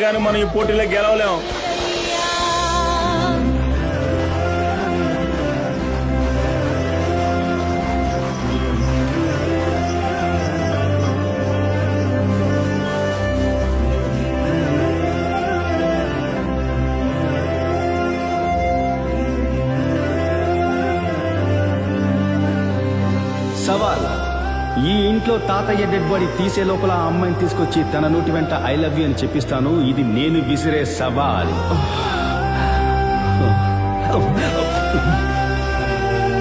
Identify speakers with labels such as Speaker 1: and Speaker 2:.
Speaker 1: గానీ మనం ఈ పోటీలో గెలవలేం.
Speaker 2: సవాల్, ఈ ఇంట్లో తాతయ్య డెడ్ బాడీ తీసే లోపల ఆ అమ్మాయిని తీసుకొచ్చి తన నోటి వెంట ఐ లవ్ యూ అని చెప్పిస్తాను. ఇది నేను విసిరే సవాల్.